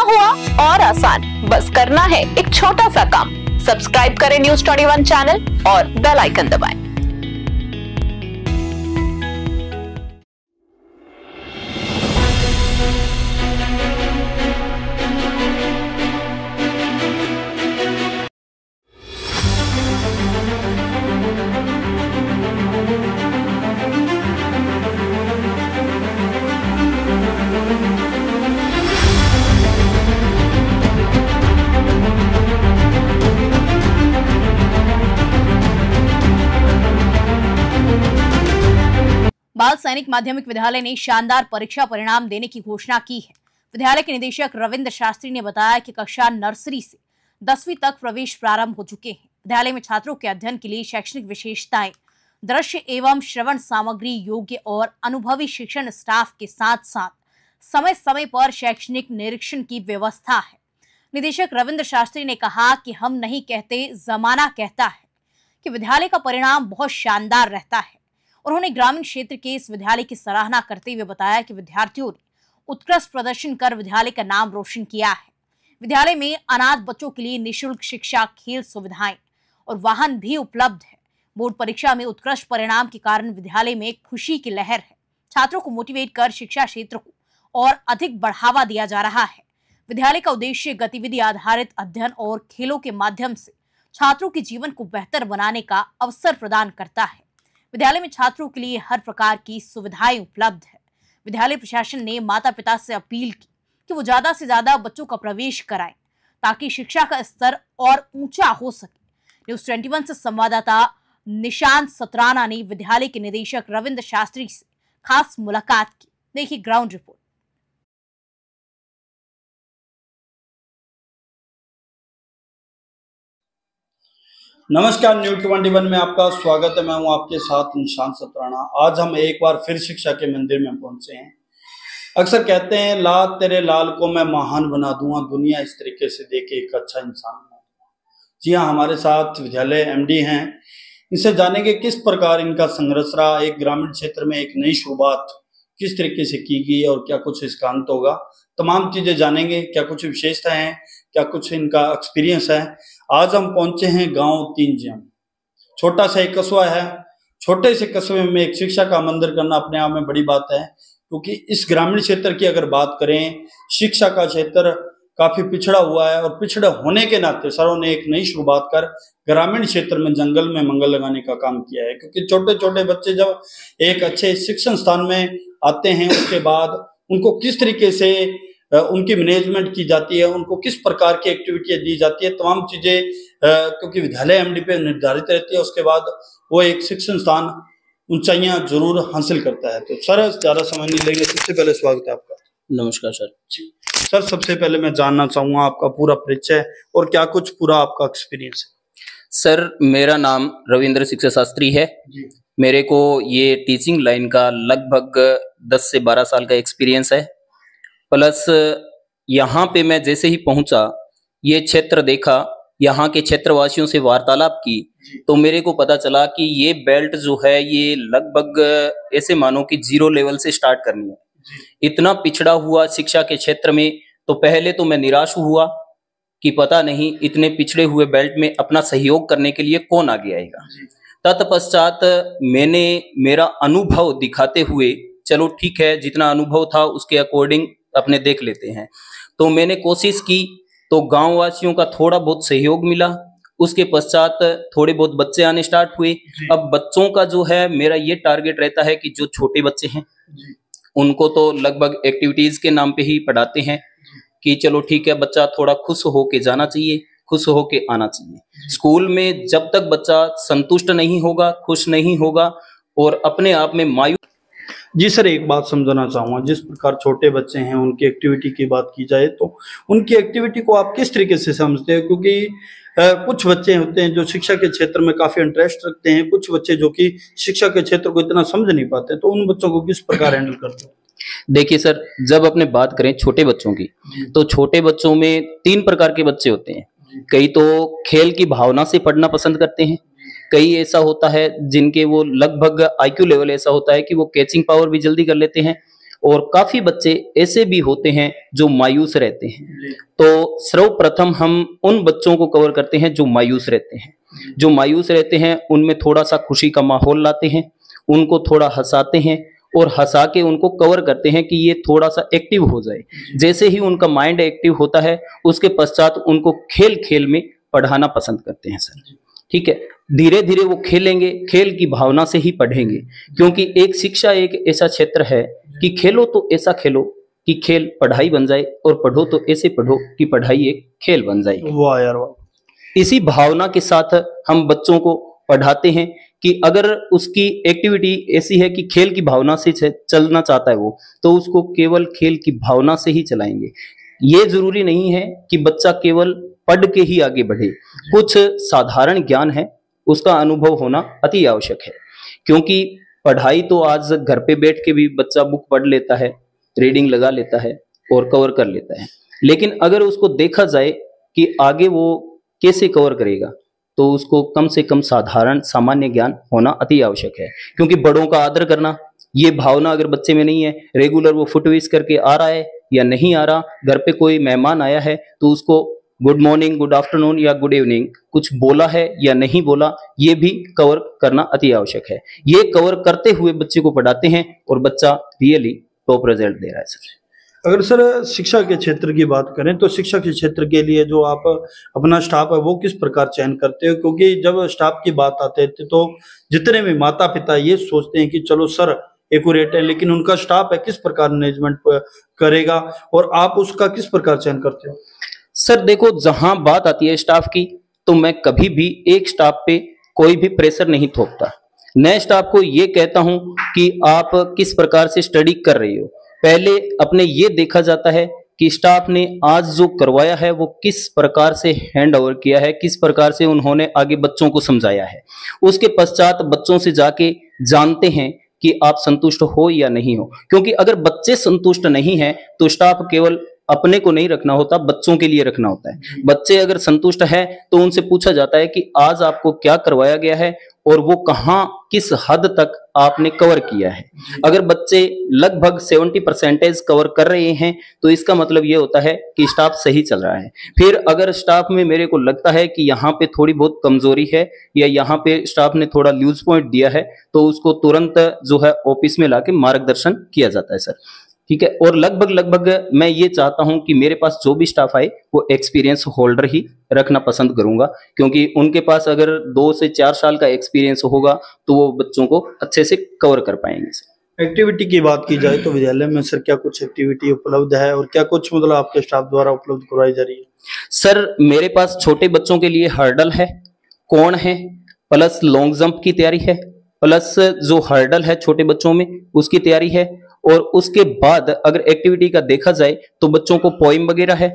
हुआ और आसान, बस करना है एक छोटा सा काम। सब्सक्राइब करें न्यूज़ 21 चैनल और बेल आइकन दबाएं। बाल सैनिक माध्यमिक विद्यालय ने शानदार परीक्षा परिणाम देने की घोषणा की है। विद्यालय के निदेशक रविंद्र शास्त्री ने बताया कि कक्षा नर्सरी से 10वीं तक प्रवेश प्रारंभ हो चुके हैं। विद्यालय में छात्रों के अध्ययन के लिए शैक्षणिक विशेषताएं, दृश्य एवं श्रवण सामग्री योग्य और अनुभवी शिक्षण स्टाफ के साथ साथ समय समय पर शैक्षणिक निरीक्षण की व्यवस्था है। निदेशक रविंद्र शास्त्री ने कहा कि हम नहीं कहते, जमाना कहता है कि विद्यालय का परिणाम बहुत शानदार रहता है। उन्होंने ग्रामीण क्षेत्र के इस विद्यालय की सराहना करते हुए बताया कि विद्यार्थियों ने उत्कृष्ट प्रदर्शन कर विद्यालय का नाम रोशन किया है। विद्यालय में अनाथ बच्चों के लिए निःशुल्क शिक्षा, खेल सुविधाएं और वाहन भी उपलब्ध है। बोर्ड परीक्षा में उत्कृष्ट परिणाम के कारण विद्यालय में खुशी की लहर है। छात्रों को मोटिवेट कर शिक्षा क्षेत्र को और अधिक बढ़ावा दिया जा रहा है। विद्यालय का उद्देश्य गतिविधि आधारित अध्ययन और खेलों के माध्यम से छात्रों के जीवन को बेहतर बनाने का अवसर प्रदान करता है। विद्यालय में छात्रों के लिए हर प्रकार की सुविधाएं उपलब्ध है। विद्यालय प्रशासन ने माता पिता से अपील की कि वो ज्यादा से ज्यादा बच्चों का प्रवेश कराएं ताकि शिक्षा का स्तर और ऊंचा हो सके। न्यूज़ 21 से संवाददाता निशांत सतराना ने विद्यालय के निदेशक रविंद्र शास्त्री से खास मुलाकात की। देखिए ग्राउंड रिपोर्ट। नमस्कार, न्यूज़ 21 में आपका स्वागत है। मैं हूं आपके साथ निशांत सतराना। आज हम एक बार फिर शिक्षा के मंदिर में पहुंचे हैं। अक्सर कहते हैं, ला तेरे लाल को मैं महान बना दूंगा, दुनिया इस तरीके से देखे एक अच्छा इंसान बना दूंगा। जी हाँ, हमारे साथ विद्यालय एमडी हैं। इनसे जानेंगे किस प्रकार इनका संघर्ष रहा, एक ग्रामीण क्षेत्र में एक नई शुरुआत किस तरीके से की गई और क्या कुछ इसका अंत होगा। तमाम चीजें जानेंगे, क्या कुछ विशेषता है, क्या कुछ इनका एक्सपीरियंस है। आज हम पहुंचे हैं गांव तीनजियांग। छोटा सा एक कस्बा है। छोटे से कस्बे में एक शिक्षा का मंदिर करना अपने आप में बड़ी बात है, क्योंकि इस ग्रामीण क्षेत्र की अगर बात करें, शिक्षा का क्षेत्र काफी पिछड़ा हुआ है और पिछड़ा होने के नाते सरों ने एक नई शुरुआत कर ग्रामीण क्षेत्र में जंगल में मंगल लगाने का काम किया है। क्योंकि छोटे छोटे बच्चे जब एक अच्छे शिक्षण स्थान में आते हैं, उसके बाद उनको किस तरीके से उनकी मैनेजमेंट की जाती है, उनको किस प्रकार की एक्टिविटियां दी जाती है, तमाम चीजें क्योंकि विद्यालय एमडी पे निर्धारित रहती है, उसके बाद वो एक शिक्षण स्थान ऊंचाइयां जरूर हासिल करता है। तो सर, ज्यादा समय नहीं लेंगे, सबसे पहले स्वागत है आपका। नमस्कार सर। सर, सबसे पहले मैं जानना चाहूंगा आपका पूरा परिचय और क्या कुछ पूरा आपका एक्सपीरियंस है। सर, मेरा नाम रविंद्र शिक्षा शास्त्री है जी। मेरे को ये टीचिंग लाइन का लगभग 10 से 12 साल का एक्सपीरियंस है। प्लस यहाँ पे मैं जैसे ही पहुंचा, ये क्षेत्र देखा, यहाँ के क्षेत्रवासियों से वार्तालाप की, तो मेरे को पता चला कि ये बेल्ट जो है ये लगभग ऐसे मानो कि 0 लेवल से स्टार्ट करनी है। इतना पिछड़ा हुआ शिक्षा के क्षेत्र में, तो पहले तो मैं निराश हुआ कि पता नहीं इतने पिछड़े हुए बेल्ट में अपना सहयोग करने के लिए कौन आगे आएगा। तत्पश्चात मैंने मेरा अनुभव दिखाते हुए, चलो ठीक है, जितना अनुभव था उसके अकॉर्डिंग अपने देख लेते हैं, तो मैंने कोशिश की। तो गांव वासियों का थोड़ा बहुत सहयोग मिला। उसके पश्चात थोड़े बहुत बच्चे आने स्टार्ट हुए। अब बच्चों का जो है, मेरा ये टारगेट रहता है कि जो छोटे बच्चे हैं उनको तो लगभग एक्टिविटीज के नाम पे ही पढ़ाते हैं कि चलो ठीक है, बच्चा थोड़ा खुश होके जाना चाहिए, खुश होके आना चाहिए। स्कूल में जब तक बच्चा संतुष्ट नहीं होगा, खुश नहीं होगा और अपने आप में मायूस। जी सर, एक बात समझाना चाहूँगा, जिस प्रकार छोटे बच्चे हैं उनकी एक्टिविटी की बात की जाए तो उनकी एक्टिविटी को आप किस तरीके से समझते हैं? क्योंकि कुछ बच्चे होते हैं जो शिक्षा के क्षेत्र में काफी इंटरेस्ट रखते हैं, कुछ बच्चे जो कि शिक्षा के क्षेत्र को इतना समझ नहीं पाते, तो उन बच्चों को किस प्रकार हैंडल करते हैं? देखिए सर, जब अपने बात करें छोटे बच्चों की, तो छोटे बच्चों में 3 प्रकार के बच्चे होते हैं। कई तो खेल की भावना से पढ़ना पसंद करते हैं, कई ऐसा होता है जिनके वो लगभग आईक्यू लेवल ऐसा होता है कि वो कैचिंग पावर भी जल्दी कर लेते हैं, और काफी बच्चे ऐसे भी होते हैं जो मायूस रहते हैं। तो सर्वप्रथम हम उन बच्चों को कवर करते हैं जो मायूस रहते हैं। जो मायूस रहते हैं उनमें थोड़ा सा खुशी का माहौल लाते हैं, उनको थोड़ा हंसाते हैं और हंसा के उनको कवर करते हैं कि ये थोड़ा सा एक्टिव हो जाए। जैसे ही उनका माइंड एक्टिव होता है उसके पश्चात उनको खेल खेल में पढ़ाना पसंद करते हैं सर। ठीक है, धीरे धीरे वो खेलेंगे, खेल की भावना से ही पढ़ेंगे, क्योंकि एक शिक्षा एक ऐसा क्षेत्र है कि खेलो तो ऐसा खेलो कि खेल पढ़ाई बन जाए और पढ़ो तो ऐसे पढ़ो कि पढ़ाई एक खेल बन जाए। वाह यार वाह। इसी भावना के साथ हम बच्चों को पढ़ाते हैं कि अगर उसकी एक्टिविटी ऐसी है कि खेल की भावना से चलना चाहता है वो, तो उसको केवल खेल की भावना से ही चलाएंगे। ये जरूरी नहीं है कि बच्चा केवल पढ़ के ही आगे बढ़े, कुछ साधारण ज्ञान है उसका अनुभव होना अति आवश्यक है। क्योंकि पढ़ाई तो आज घर पे बैठ के भी बच्चा बुक पढ़ लेता है, रीडिंग लगा लेता है और कवर कर लेता है, लेकिन अगर उसको देखा जाए कि आगे वो कैसे कवर करेगा तो उसको कम से कम साधारण सामान्य ज्ञान होना अति आवश्यक है। क्योंकि बड़ों का आदर करना, ये भावना अगर बच्चे में नहीं है, रेगुलर वो फुटविश करके आ रहा है या नहीं आ रहा, घर पे कोई मेहमान आया है तो उसको गुड मॉर्निंग, गुड आफ्टरनून या गुड इवनिंग कुछ बोला है या नहीं बोला, ये भी कवर करना अति आवश्यक है। ये कवर करते हुए बच्चे को पढ़ाते हैं और बच्चा रियली टॉप रिजल्ट दे रहा है सर। अगर सर शिक्षा के क्षेत्र की बात करें तो शिक्षा के क्षेत्र के लिए जो आप अपना स्टाफ है वो किस प्रकार चयन करते हो? क्योंकि जब स्टाफ की बात आती है तो जितने भी माता पिता ये सोचते हैं कि चलो सर एक्यूरेट है, लेकिन उनका स्टाफ है किस प्रकार मैनेजमेंट करेगा और आप उसका किस प्रकार चयन करते हो? सर देखो, जहां बात आती है स्टाफ की तो मैं कभी भी एक स्टाफ पे कोई भी प्रेशर नहीं थोपता। नए स्टाफ को ये कहता हूं कि आप किस प्रकार से स्टडी कर रही हो। पहले अपने ये देखा जाता है कि स्टाफ ने आज जो करवाया है वो किस प्रकार से हैंड ओवर किया है, किस प्रकार से उन्होंने आगे बच्चों को समझाया है। उसके पश्चात बच्चों से जाके जानते हैं कि आप संतुष्ट हो या नहीं हो। क्योंकि अगर बच्चे संतुष्ट नहीं हैं तो स्टाफ केवल अपने को नहीं रखना होता, बच्चों के लिए रखना होता है। बच्चे अगर संतुष्ट हैं तो उनसे पूछा जाता है कि आज आपको क्या करवाया गया है और वो कहां किस हद तक आपने कवर किया है। अगर बच्चे लगभग 70% कवर कर रहे हैं तो इसका मतलब ये होता है कि स्टाफ सही चल रहा है। फिर अगर स्टाफ में मेरे को लगता है कि यहाँ पे थोड़ी बहुत कमजोरी है या यहाँ पे स्टाफ ने थोड़ा लूज पॉइंट दिया है तो उसको तुरंत जो है ऑफिस में लाके मार्गदर्शन किया जाता है सर। ठीक है, और लगभग मैं ये चाहता हूं कि मेरे पास जो भी स्टाफ आए वो एक्सपीरियंस होल्डर ही रखना पसंद करूंगा, क्योंकि उनके पास अगर 2 से 4 साल का एक्सपीरियंस होगा तो वो बच्चों को अच्छे से कवर कर पाएंगे सर। एक्टिविटी की बात की जाए तो विद्यालय में सर क्या कुछ एक्टिविटी उपलब्ध है और क्या कुछ मतलब आपके स्टाफ द्वारा उपलब्ध करवाई जा रही है? सर मेरे पास छोटे बच्चों के लिए हर्डल है, कोण है, प्लस लॉन्ग जंप की तैयारी है, प्लस जो हर्डल है छोटे बच्चों में उसकी तैयारी है। और उसके बाद अगर एक्टिविटी का देखा जाए तो बच्चों को पोइम वगैरह है,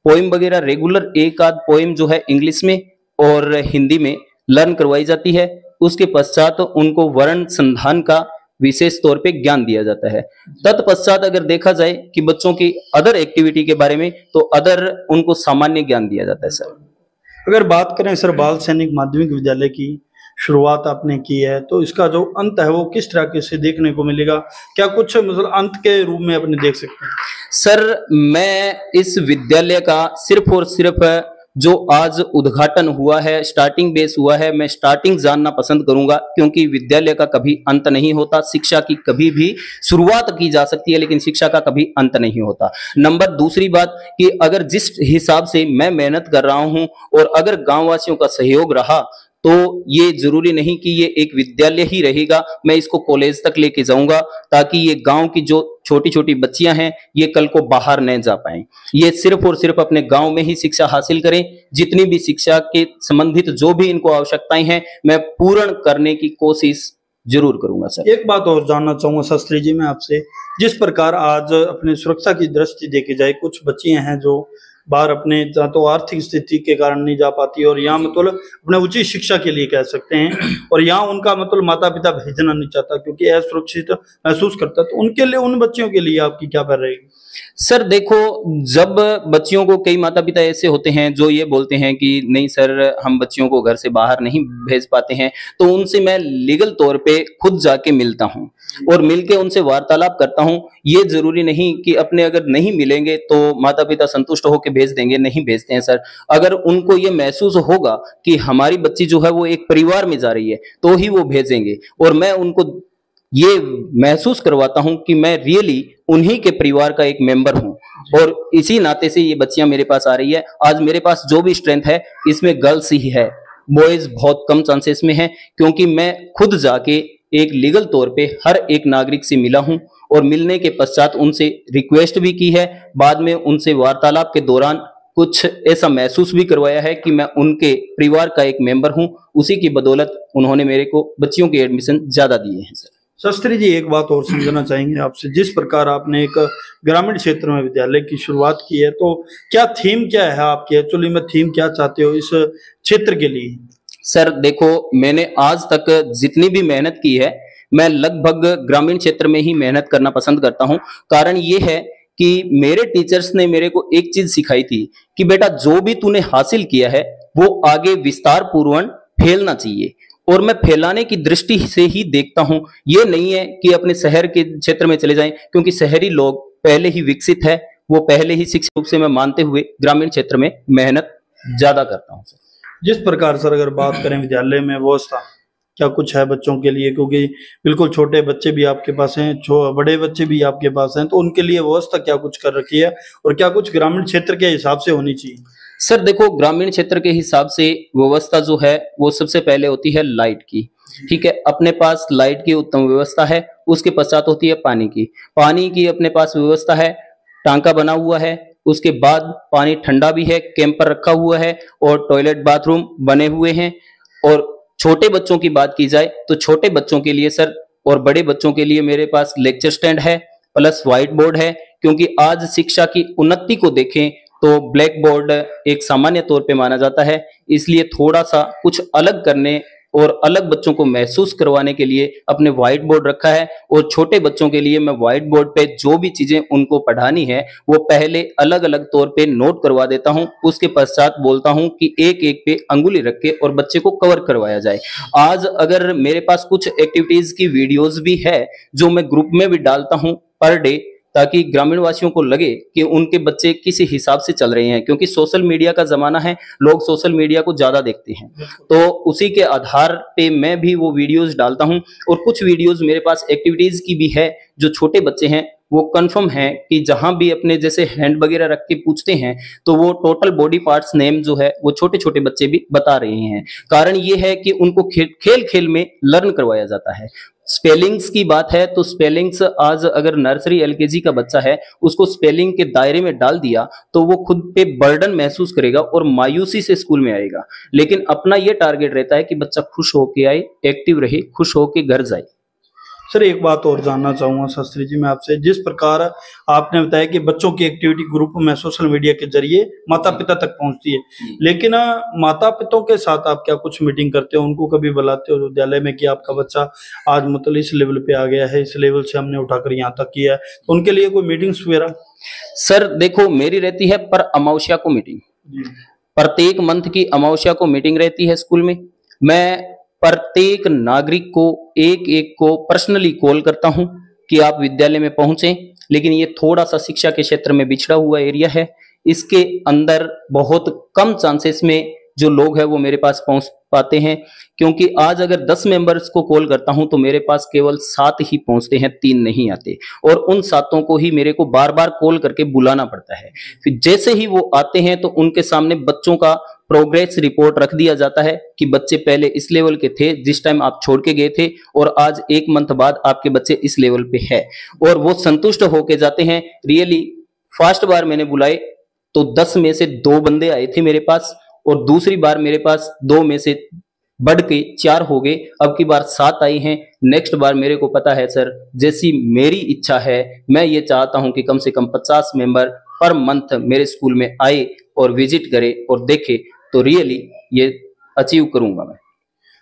पोइम वगैरह रेगुलर एक आध पोइम जो है इंग्लिश में और हिंदी में लर्न करवाई जाती है। उसके पश्चात उनको वर्ण संधान का विशेष तौर पे ज्ञान दिया जाता है। तत्पश्चात अगर देखा जाए कि बच्चों की अदर एक्टिविटी के बारे में तो अदर उनको सामान्य ज्ञान दिया जाता है सर। अगर बात करें सर बाल सैनिक माध्यमिक विद्यालय की शुरुआत आपने की है तो इसका जो अंत है वो किस तरह से देखने को मिलेगा? क्या कुछ मतलब अंत के रूप में अपने देख सकते हैं? सर मैं इस विद्यालय का सिर्फ और सिर्फ जो आज उद्घाटन हुआ है, स्टार्टिंग बेस हुआ है, मैं स्टार्टिंग जानना पसंद करूंगा, क्योंकि विद्यालय का कभी अंत नहीं होता। शिक्षा की कभी भी शुरुआत की जा सकती है लेकिन शिक्षा का कभी अंत नहीं होता। नंबर दूसरी बात कि अगर जिस हिसाब से मैं मेहनत कर रहा हूं और अगर गांव वासियों का सहयोग रहा तो ये जरूरी नहीं कि ये एक विद्यालय ही रहेगा, मैं इसको कॉलेज तक लेके जाऊंगा ताकि ये गांव की जो छोटी छोटी बच्चियां हैं ये कल को बाहर न जा पाएं। ये सिर्फ और सिर्फ अपने गांव में ही शिक्षा हासिल करें। जितनी भी शिक्षा के संबंधित जो भी इनको आवश्यकताएं हैं मैं पूर्ण करने की कोशिश जरूर करूंगा सर। एक बात और जानना चाहूंगा शास्त्री जी मैं आपसे, जिस प्रकार आज अपने सुरक्षा की दृष्टि देखी जाए कुछ बच्चियां हैं जो बाहर अपने तो आर्थिक स्थिति के कारण नहीं जा पाती और यहाँ मतलब अपने उचित शिक्षा के लिए कह सकते हैं, और यहाँ उनका मतलब माता पिता भेजना नहीं चाहता क्योंकि असुरक्षित महसूस करता, तो उनके लिए, उन बच्चों के लिए आपकी क्या पहल रहेगी? सर देखो, जब बच्चियों को, कई माता पिता ऐसे होते हैं जो ये बोलते हैं कि नहीं सर हम बच्चियों को घर से बाहर नहीं भेज पाते हैं, तो उनसे मैं लीगल तौर पे खुद जाके मिलता हूं और मिलके उनसे वार्तालाप करता हूं। ये जरूरी नहीं कि अपने अगर नहीं मिलेंगे तो माता पिता संतुष्ट होकर भेज देंगे, नहीं भेजते हैं सर। अगर उनको ये महसूस होगा कि हमारी बच्ची जो है वो एक परिवार में जा रही है तो ही वो भेजेंगे, और मैं उनको ये महसूस करवाता हूं कि मैं रियली उन्हीं के परिवार का एक मेंबर हूं, और इसी नाते से ये बच्चियां मेरे पास आ रही है। आज मेरे पास जो भी स्ट्रेंथ है इसमें गर्ल्स ही है, बॉयज बहुत कम चांसेस में है, क्योंकि मैं खुद जाके एक लीगल तौर पे हर एक नागरिक से मिला हूं और मिलने के पश्चात उनसे रिक्वेस्ट भी की है। बाद में उनसे वार्तालाप के दौरान कुछ ऐसा महसूस भी करवाया है कि मैं उनके परिवार का एक मेंबर हूं। उसी की बदौलत उन्होंने मेरे को बच्चियों के एडमिशन ज्यादा दिए हैं सर। शास्त्री जी, एक बात और समझना चाहेंगे आपसे, जिस प्रकार आपने एक ग्रामीण क्षेत्र में विद्यालय की शुरुआत की है, तो क्या थीम क्या है आपकी, एक्चुअली में थीम क्या चाहते हो इस क्षेत्र के लिए? सर देखो, मैंने आज तक जितनी भी मेहनत की है, मैं लगभग ग्रामीण क्षेत्र में ही मेहनत करना पसंद करता हूं। कारण ये है कि मेरे टीचर्स ने मेरे को एक चीज सिखाई थी कि बेटा जो भी तूने हासिल किया है वो आगे विस्तार पूर्वक फैलना चाहिए, और मैं फैलाने की दृष्टि से ही देखता हूं। ये नहीं है कि अपने शहर के क्षेत्र में चले जाएं, क्योंकि शहरी लोग पहले ही विकसित है, वो पहले ही शिक्षित रूप से मैं मानते हुए ग्रामीण क्षेत्र में मेहनत ज्यादा करता हूं। जिस प्रकार सर अगर बात करें विद्यालय में व्यवस्था क्या कुछ है बच्चों के लिए, क्योंकि बिल्कुल छोटे बच्चे भी आपके पास हैं, बड़े बच्चे भी आपके पास हैं, तो उनके लिए व्यवस्था क्या कुछ कर रखी है और क्या कुछ ग्रामीण क्षेत्र के हिसाब से होनी चाहिए? सर देखो, ग्रामीण क्षेत्र के हिसाब से व्यवस्था जो है वो सबसे पहले होती है लाइट की। ठीक है, अपने पास लाइट की उत्तम व्यवस्था है। उसके पश्चात होती है पानी की। पानी की अपने पास व्यवस्था है, टांका बना हुआ है। उसके बाद पानी ठंडा भी है, कैंपर रखा हुआ है, और टॉयलेट बाथरूम बने हुए हैं। और छोटे बच्चों की बात की जाए तो छोटे बच्चों के लिए सर और बड़े बच्चों के लिए मेरे पास लेक्चर स्टैंड है, प्लस व्हाइट बोर्ड है, क्योंकि आज शिक्षा की उन्नति को देखें तो ब्लैक बोर्ड एक सामान्य तौर पे माना जाता है। इसलिए थोड़ा सा कुछ अलग करने और अलग बच्चों को महसूस करवाने के लिए अपने व्हाइट बोर्ड रखा है, और छोटे बच्चों के लिए मैं व्हाइट बोर्ड पे जो भी चीजें उनको पढ़ानी है वो पहले अलग अलग तौर पे नोट करवा देता हूं। उसके पश्चात बोलता हूं कि एक एक पे अंगुली रख के और बच्चे को कवर करवाया जाए। आज अगर मेरे पास कुछ एक्टिविटीज की वीडियोज भी है जो मैं ग्रुप में भी डालता हूं पर डे, ताकि ग्रामीण वासियों को लगे कि उनके बच्चे किस हिसाब से चल रहे हैं, क्योंकि सोशल मीडिया का जमाना है, लोग सोशल मीडिया को ज्यादा देखते हैं। तो उसी के आधार पे मैं भी वो वीडियोस डालता हूं, और कुछ वीडियोस मेरे पास एक्टिविटीज की भी है जो छोटे बच्चे हैं वो कंफर्म है कि जहां भी अपने जैसे हैंड वगैरह रख के पूछते हैं तो वो टोटल बॉडी पार्ट्स नेम जो है वो छोटे छोटे बच्चे भी बता रहे हैं। कारण ये है कि उनको खेल खेल में लर्न करवाया जाता है। स्पेलिंग्स की बात है तो स्पेलिंग्स आज अगर नर्सरी एलकेजी का बच्चा है उसको स्पेलिंग के दायरे में डाल दिया तो वो खुद पे बर्डन महसूस करेगा और मायूसी से स्कूल में आएगा। लेकिन अपना ये टारगेट रहता है कि बच्चा खुश होके आए, एक्टिव रहे, खुश होके घर जाए। सर एक बात और जानना चाहूंगा शास्त्री जी मैं आपसे, जिस प्रकार आपने बताया कि बच्चों की एक्टिविटी ग्रुप में सोशल मीडिया के जरिए माता पिता तक पहुंचती है, लेकिन माता पिता के साथ आप क्या कुछ मीटिंग करते हो, उनको कभी बुलाते हो विद्यालय में कि आपका बच्चा आज मतलब इस लेवल पे आ गया है, इस लेवल से हमने उठाकर यहाँ तक किया है, तो उनके लिए कोई मीटिंग्स वगैरह? सर देखो, मेरी रहती है पर अमावस्या को मीटिंग, प्रत्येक मंथ की अमावस्या को मीटिंग रहती है स्कूल में। मैं प्रत्येक नागरिक को एक एक को पर्सनली कॉल करता हूं कि आप विद्यालय में पहुंचे। लेकिन ये थोड़ा सा शिक्षा के क्षेत्र में बिछड़ा हुआ एरिया है, इसके अंदर बहुत कम चांसेस में जो लोग हैं वो मेरे पास पहुंच पाते हैं, क्योंकि आज अगर 10 मेंबर्स को कॉल करता हूं तो मेरे पास केवल 7 ही पहुंचते हैं, 3 नहीं आते, और उन 7 को ही मेरे को बार बार कॉल करके बुलाना पड़ता है। फिर जैसे ही वो आते हैं तो उनके सामने बच्चों का प्रोग्रेस रिपोर्ट रख दिया जाता है कि बच्चे पहले इस लेवल के थे जिस टाइम आप छोड़ के गए थे, और आज 1 मंथ बाद आपके बच्चे इस लेवल पे है, और वो संतुष्ट होके जाते हैं। रियली फर्स्ट बार मैंने बुलाए तो 10 में से 2 बंदे आए थे मेरे पास, और दूसरी बार मेरे पास 2 में से बढ़ के 4 हो गए, अब की बार 7 आई हैं। नेक्स्ट बार मेरे को पता है सर, जैसी मेरी इच्छा है मैं ये चाहता हूं कि कम से कम 50 मेंबर पर मंथ मेरे स्कूल में आए और विजिट करे और देखे तो रियली ये अचीव करूंगा मैं।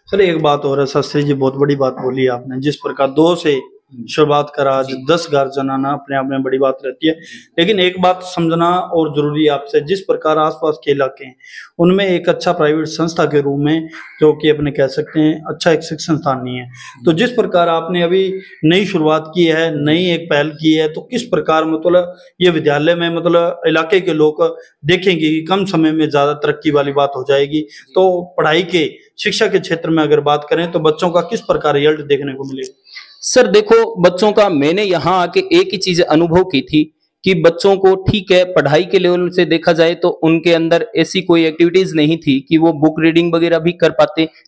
सर एक बात और है, शास्त्री जी बहुत बड़ी बात बोली आपने, जिस प्रकार 2 से शुरुआत करा, आज 10 गार्जियन आना अपने आप में बड़ी बात रहती है। लेकिन एक बात समझना और जरूरी है आपसे, जिस प्रकार आसपास के इलाके हैं उनमें एक अच्छा प्राइवेट संस्था के रूप में जो कि अपने कह सकते हैं अच्छा एक शिक्षण संस्थान नहीं है, तो जिस प्रकार आपने अभी नई शुरुआत की है, नई एक पहल की है, तो किस प्रकार मतलब ये विद्यालय में मतलब इलाके के लोग देखेंगे कि कम समय में ज्यादा तरक्की वाली बात हो जाएगी। तो पढ़ाई के शिक्षा के क्षेत्र में अगर बात करें तो बच्चों का किस प्रकार रिजल्ट देखने को मिलेगा? सर देखो, बच्चों का मैंने यहाँ आके एक ही चीज अनुभव की थी कि बच्चों को ठीक है पढ़ाई के लेवल से देखा जाए तो उनके अंदर ऐसी कोई एक्टिविटीज नहीं थी कि वो बुक रीडिंग वगैरह भी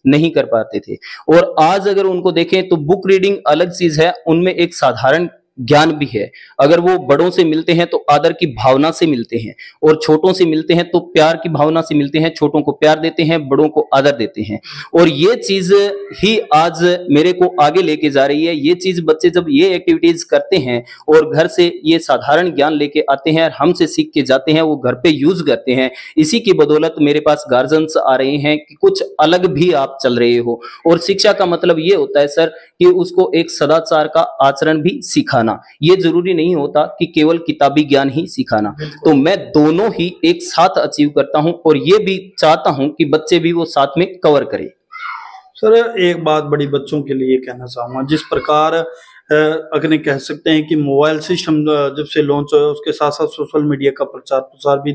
नहीं कर पाते थे। और आज अगर उनको देखें तो बुक रीडिंग अलग चीज है, उनमें एक साधारण ज्ञान भी है। अगर वो बड़ों से मिलते हैं तो आदर की भावना से मिलते हैं, और छोटों से मिलते हैं तो प्यार की भावना से मिलते हैं। छोटों को प्यार देते हैं, बड़ों को आदर देते हैं, और ये चीज ही आज मेरे को आगे लेके जा रही है। ये चीज बच्चे जब ये एक्टिविटीज करते हैं और घर से ये साधारण ज्ञान लेके आते हैं, हमसे सीख के जाते हैं, वो घर पे यूज करते हैं। इसी की बदौलत मेरे पास गार्जियंस आ रहे हैं कि कुछ अलग भी आप चल रहे हो। और शिक्षा का मतलब ये होता है सर कि उसको एक सदाचार का आचरण भी सिखाना। ये जरूरी नहीं होता कि केवल किताबी ज्ञान ही सिखाना। तो मैं दोनों ही एक साथ अचीव करता हूं, और ये भी चाहता हूं कि बच्चे भी वो साथ में कवर करें। सर एक बात बड़ी बच्चों के लिए कहना चाहूंगा, जिस प्रकार अगर कह सकते हैं कि मोबाइल सिस्टम जब से लॉन्च हुआ उसके साथ साथ सोशल मीडिया का प्रचार प्रसार भी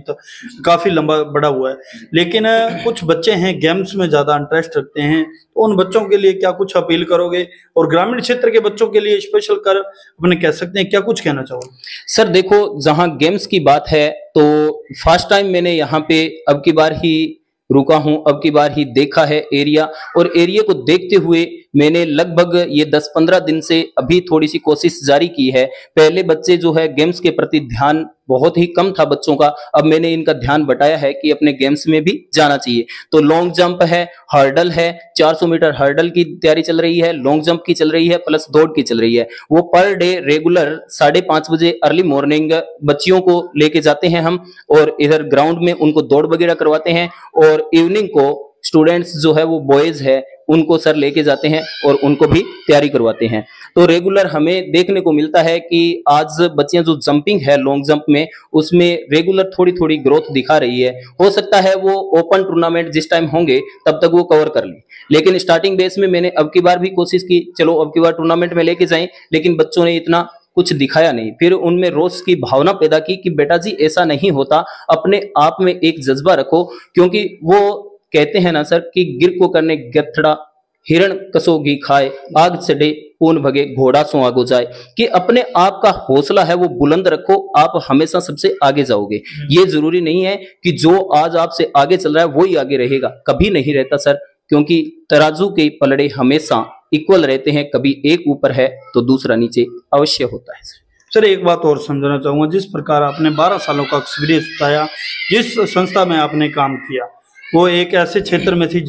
काफी लंबा बड़ा हुआ है, लेकिन कुछ बच्चे हैं गेम्स में ज्यादा इंटरेस्ट रखते हैं, तो उन बच्चों के लिए क्या कुछ अपील करोगे? और ग्रामीण क्षेत्र के बच्चों के लिए स्पेशल कर अपने कह सकते हैं क्या कुछ कहना चाहोगे? सर देखो, जहां गेम्स की बात है तो फर्स्ट टाइम मैंने यहाँ पे अब की बार ही रुका हूं, अब की बार ही देखा है एरिया, और एरिया को देखते हुए मैंने लगभग ये 10-15 दिन से अभी थोड़ी सी कोशिश जारी की है। पहले बच्चे जो है गेम्स के प्रति ध्यान बहुत ही कम था बच्चों का, अब मैंने इनका ध्यान बटाया है कि अपने गेम्स में भी जाना चाहिए। तो लॉन्ग जंप है, हर्डल है, 400 मीटर हर्डल की तैयारी चल रही है, लॉन्ग जंप की चल रही है, प्लस दौड़ की चल रही है। वो पर डे रेगुलर 5:30 बजे अर्ली मॉर्निंग बच्चियों को लेके जाते हैं हम, और इधर ग्राउंड में उनको दौड़ वगैरह करवाते हैं, और इवनिंग को स्टूडेंट्स जो है वो बॉयज है उनको सर लेके जाते हैं और उनको भी तैयारी करवाते हैं। तो रेगुलर हमें देखने को मिलता है कि आज बच्चियां जो जंपिंग है लॉन्ग जंप में, उसमें रेगुलर थोड़ी थोड़ी ग्रोथ दिखा रही है। हो सकता है वो ओपन टूर्नामेंट जिस टाइम होंगे तब तक वो कवर कर ले, लेकिन स्टार्टिंग बेस में मैंने अब की बार भी कोशिश की, चलो अब की बार टूर्नामेंट में लेके जाएं, लेकिन बच्चों ने इतना कुछ दिखाया नहीं। फिर उनमें रोष की भावना पैदा की कि बेटा जी ऐसा नहीं होता, अपने आप में एक जज्बा रखो, क्योंकि वो कहते हैं ना सर कि गिर को करने गथड़ा हिरण कसोगी खाए, आग चढ़े पून भगे घोड़ा सो आगो जाए, कि अपने आप का हौसला है वो बुलंद रखो, आप हमेशा सबसे आगे जाओगे। ये जरूरी नहीं है कि जो आज आपसे आगे चल रहा है वही आगे रहेगा, कभी नहीं रहता सर, क्योंकि तराजू के पलड़े हमेशा इक्वल रहते हैं, कभी एक ऊपर है तो दूसरा नीचे अवश्य होता है। सर एक बात और समझना चाहूंगा, जिस प्रकार आपने 12 सालों का एक्सपीरियंस बताया, जिस संस्था में आपने काम किया वो एक ऐसे क्षेत्र में थी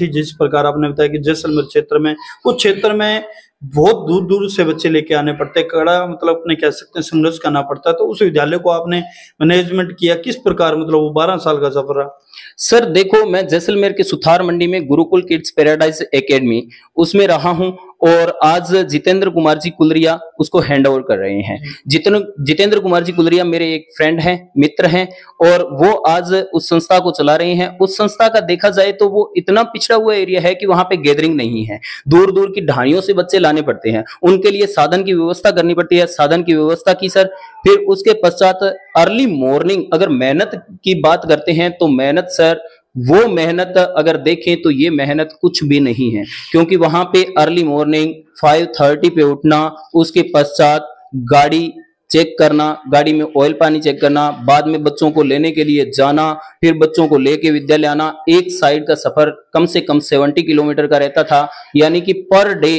जिस प्रकार आपने बताया कि जैसलमेर क्षेत्र में, उस क्षेत्र में बहुत दूर दूर से बच्चे लेके आने पड़ते, कड़ा मतलब अपने कह सकते हैं संघर्ष करना पड़ता है। तो उस विद्यालय को आपने मैनेजमेंट किया किस प्रकार, मतलब वो 12 साल का सफर रहा? सर देखो, मैं जैसलमेर के सुथार मंडी में गुरुकुल किड्स पैराडाइज एकेडमी उसमें रहा हूं, और आज जितेंद्र कुमार जी कुलरिया उसको हैंड ओवर कर रहे हैं। जितेंद्र कुमार जी कुलरिया मेरे एक फ्रेंड हैं, मित्र हैं, और वो आज उस संस्था को चला रहे हैं। उस संस्था का देखा जाए तो वो इतना पिछड़ा हुआ एरिया है कि वहां पे गैदरिंग नहीं है, दूर दूर की ढाणियों से बच्चे लाने पड़ते हैं, उनके लिए साधन की व्यवस्था करनी पड़ती है। साधन की व्यवस्था की सर, फिर उसके पश्चात अर्ली मॉर्निंग, अगर मेहनत की बात करते हैं तो मेहनत सर, वो मेहनत अगर देखें तो ये मेहनत कुछ भी नहीं है, क्योंकि वहां पे अर्ली मॉर्निंग 5:30 पे उठना, उसके पश्चात गाड़ी चेक करना, गाड़ी में ऑयल पानी चेक करना, बाद में बच्चों को लेने के लिए जाना, फिर बच्चों को लेके विद्यालय आना। एक साइड का सफर कम से कम 70 किलोमीटर का रहता था, यानी कि पर डे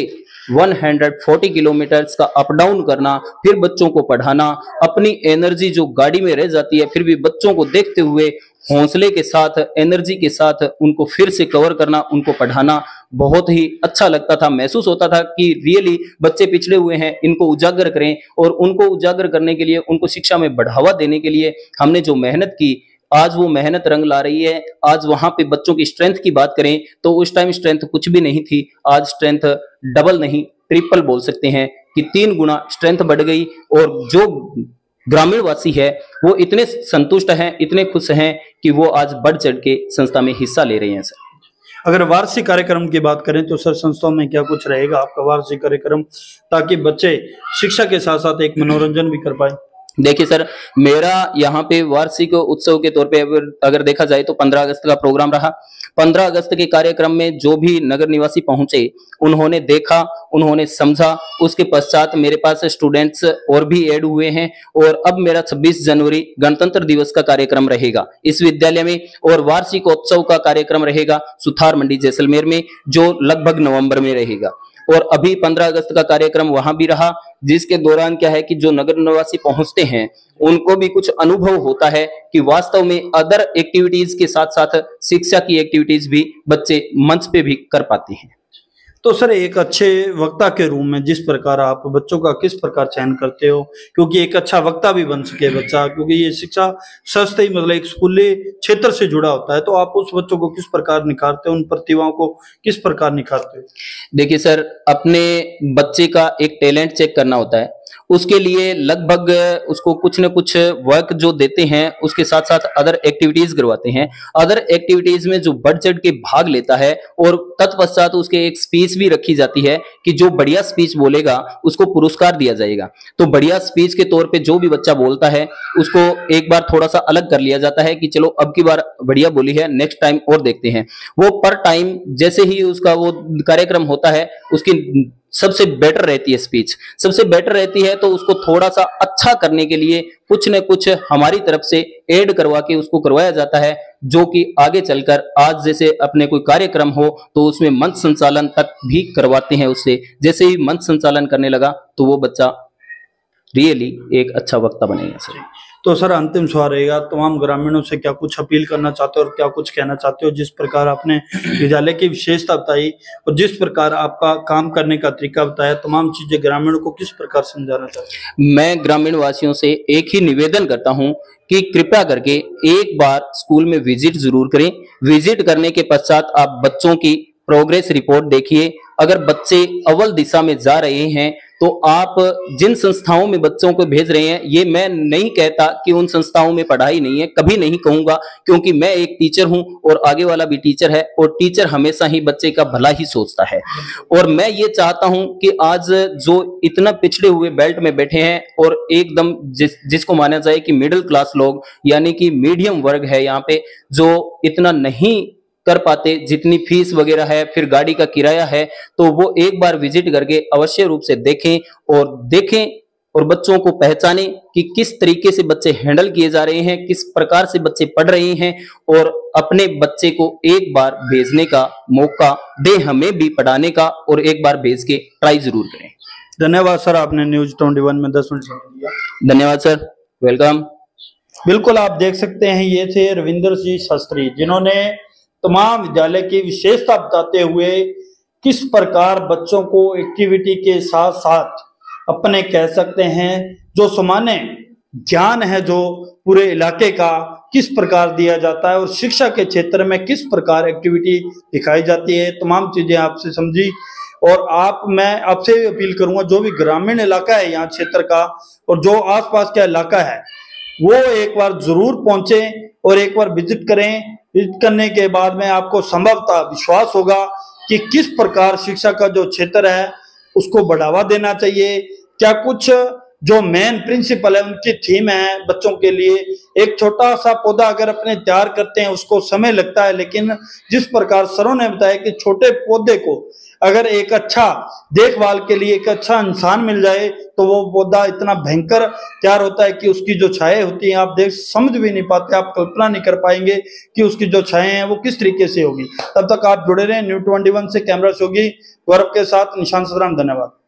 140 किलोमीटर का अप डाउन करना, फिर बच्चों को पढ़ाना, अपनी एनर्जी जो गाड़ी में रह जाती है फिर भी बच्चों को देखते हुए हौसले के साथ, एनर्जी के साथ उनको फिर से कवर करना, उनको पढ़ाना। बहुत ही अच्छा लगता था, महसूस होता था कि रियली बच्चे पिछड़े हुए हैं, इनको उजागर करें और उनको उजागर करने के लिए, उनको शिक्षा में बढ़ावा देने के लिए हमने जो मेहनत की, आज वो मेहनत रंग ला रही है। आज वहां पे बच्चों की स्ट्रेंथ की बात करें तो उस टाइम स्ट्रेंथ कुछ भी नहीं थी, आज स्ट्रेंथ डबल नहीं ट्रिपल बोल सकते हैं कि 3 गुना स्ट्रेंथ बढ़ गई। और जो ग्रामीण वासी है वो इतने संतुष्ट हैं, इतने खुश हैं कि वो आज बढ़ चढ़ के संस्था में हिस्सा ले रहे हैं। सर, अगर वार्षिक कार्यक्रम की बात करें तो सर संस्था में क्या कुछ रहेगा आपका वार्षिक कार्यक्रम, ताकि बच्चे शिक्षा के साथ साथ एक मनोरंजन भी कर पाए? देखिए सर, मेरा यहाँ पे वार्षिक उत्सव के तौर पे अगर देखा जाए तो 15 अगस्त का प्रोग्राम रहा। 15 अगस्त के कार्यक्रम में जो भी नगर निवासी पहुंचे, उन्होंने देखा, उन्होंने समझा। उसके पश्चात मेरे पास स्टूडेंट्स और भी ऐड हुए हैं और अब मेरा 26 जनवरी गणतंत्र दिवस का कार्यक्रम रहेगा इस विद्यालय में, और वार्षिकोत्सव का कार्यक्रम रहेगा सुथार मंडी जैसलमेर में, जो लगभग नवंबर में रहेगा। और अभी 15 अगस्त का कार्यक्रम वहां भी रहा, जिसके दौरान क्या है कि जो नगर निवासी पहुंचते हैं उनको भी कुछ अनुभव होता है कि वास्तव में अदर एक्टिविटीज के साथ साथ शिक्षा की एक्टिविटीज भी बच्चे मंच पे भी कर पाते हैं। तो सर, एक अच्छे वक्ता के रूप में जिस प्रकार आप बच्चों का किस प्रकार चयन करते हो, क्योंकि एक अच्छा वक्ता भी बन सके बच्चा, क्योंकि ये शिक्षा सस्ते ही मतलब एक स्कूली क्षेत्र से जुड़ा होता है, तो आप उस बच्चों को किस प्रकार निखारते हो, उन प्रतिभाओं को किस प्रकार निखारते हो? देखिए सर, अपने बच्चे का एक टैलेंट चेक करना होता है, उसके लिए लगभग उसको कुछ न कुछ वर्क जो देते हैं, उसके साथ साथ अदर एक्टिविटीज करवाते हैं। अदर एक्टिविटीज में जो बढ़ चढ़ के भाग लेता है और तत्पश्चात उसके एक स्पीच भी रखी जाती है कि जो बढ़िया स्पीच बोलेगा उसको पुरस्कार दिया जाएगा। तो बढ़िया स्पीच के तौर पे जो भी बच्चा बोलता है उसको एक बार थोड़ा सा अलग कर लिया जाता है कि चलो अब की बार बढ़िया बोली है, नेक्स्ट टाइम और देखते हैं। वो पर टाइम जैसे ही उसका वो कार्यक्रम होता है, उसकी सबसे बेटर रहती है स्पीच, सबसे बेटर रहती है, तो उसको थोड़ा सा अच्छा करने के लिए कुछ न कुछ हमारी तरफ से ऐड करवा के उसको करवाया जाता है, जो कि आगे चलकर आज जैसे अपने कोई कार्यक्रम हो तो उसमें मंच संचालन तक भी करवाते हैं उससे। जैसे ही मंच संचालन करने लगा तो वो बच्चा रियली एक अच्छा वक्ता बनेगा। सर, तो सर अंतिम सवाल रहेगा, तमाम ग्रामीणों से क्या कुछ अपील करना चाहते हो और क्या कुछ कहना चाहते हो? जिस प्रकार आपने विद्यालय की विशेषता बताई और जिस प्रकार आपका काम करने का तरीका बताया, तमाम चीजें ग्रामीणों को किस प्रकार समझाना चाहते हो? मैं ग्रामीण वासियों से एक ही निवेदन करता हूं कि कृपया करके एक बार स्कूल में विजिट जरूर करें। विजिट करने के पश्चात आप बच्चों की प्रोग्रेस रिपोर्ट देखिए। अगर बच्चे अव्वल दिशा में जा रहे हैं तो आप जिन संस्थाओं में बच्चों को भेज रहे हैं, ये मैं नहीं कहता कि उन संस्थाओं में पढ़ाई नहीं है, कभी नहीं कहूंगा, क्योंकि मैं एक टीचर हूं और आगे वाला भी टीचर है, और टीचर हमेशा ही बच्चे का भला ही सोचता है। और मैं ये चाहता हूं कि आज जो इतना पिछड़े हुए बेल्ट में बैठे हैं और एकदम जिसको माना जाए कि मिडिल क्लास लोग, यानी कि मीडियम वर्ग है यहाँ पे, जो इतना नहीं कर पाते, जितनी फीस वगैरह है, फिर गाड़ी का किराया है, तो वो एक बार विजिट करके अवश्य रूप से देखें और बच्चों को पहचानें कि किस तरीके से बच्चे हैंडल किए जा रहे हैं, किस प्रकार से बच्चे पढ़ रहे हैं, और अपने बच्चे को एक बार भेजने का मौका दे, हमें भी पढ़ाने का, और एक बार भेज के ट्राई जरूर करें। धन्यवाद सर, आपने न्यूज 21 में 10 मिनट समय दिया। धन्यवाद सर, वेलकम। बिल्कुल, आप देख सकते हैं ये थे रविंद्र सिंह शास्त्री, जिन्होंने तमाम विद्यालय की विशेषता बताते हुए किस प्रकार बच्चों को एक्टिविटी के साथ साथ अपने कह सकते हैं जो सामान्य ज्ञान है जो पूरे इलाके का किस प्रकार दिया जाता है, और शिक्षा के क्षेत्र में किस प्रकार एक्टिविटी दिखाई जाती है, तमाम चीजें आपसे समझी। और मैं आपसे अपील करूंगा, जो भी ग्रामीण इलाका है यहाँ क्षेत्र का और जो आसपास का इलाका है, वो एक बार जरूर पहुंचे और एक बार विजिट करें। विजिट करने के बाद में आपको संभवतः विश्वास होगा कि किस प्रकार शिक्षा का जो क्षेत्र है उसको बढ़ावा देना चाहिए, क्या कुछ जो मेन प्रिंसिपल है, उनकी थीम है बच्चों के लिए। एक छोटा सा पौधा अगर अपने तैयार करते हैं उसको समय लगता है, लेकिन जिस प्रकार सरों ने बताया कि छोटे पौधे को अगर एक अच्छा देखभाल के लिए एक अच्छा इंसान मिल जाए तो वो पौधा इतना भयंकर तैयार होता है कि उसकी जो छाएं होती हैं आप समझ भी नहीं पाते, आप कल्पना नहीं कर पाएंगे कि उसकी जो छाएं हैं वो किस तरीके से होगी। तब तक आप जुड़े रहें न्यूज़ 21 से। कैमरा से होगी गौरव के साथ निशांत सतराम। धन्यवाद।